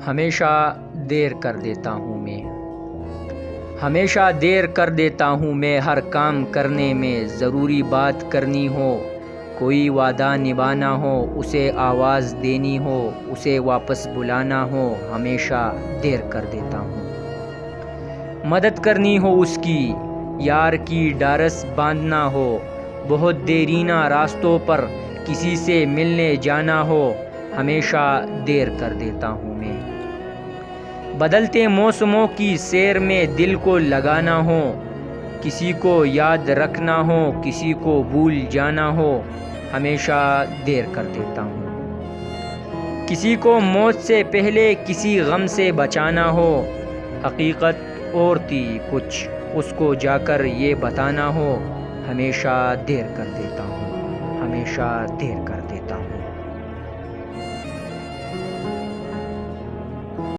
ہمیشہ دیر کر دیتا ہوں میں، ہمیشہ دیر کر دیتا ہوں میں، ہر کام کرنے میں ضروری بات کرنی ہو، کوئی وعدہ نبھانا ہو، اسے آواز دینی ہو، اسے واپس بلانا ہو، ہمیشہ دیر کر دیتا ہوں۔ مدد کرنی ہو اس کی، یار کی ڈارس باندھنا ہو، بہت دیرینہ راستوں پر کسی سے ملنے جانا ہو، ہمیشہ دیر کر دیتا ہوں میں۔ بدلتے موسموں کی سیر میں دل کو لگانا ہو، کسی کو یاد رکھنا ہو، کسی کو بھول جانا ہو، ہمیشہ دیر کر دیتا ہوں۔ کسی کو موت سے پہلے کسی غم سے بچانا ہو، حقیقت اور تھی کچھ، اس کو جا کر یہ بتانا ہو، ہمیشہ دیر کر دیتا ہوں، ہمیشہ دیر کر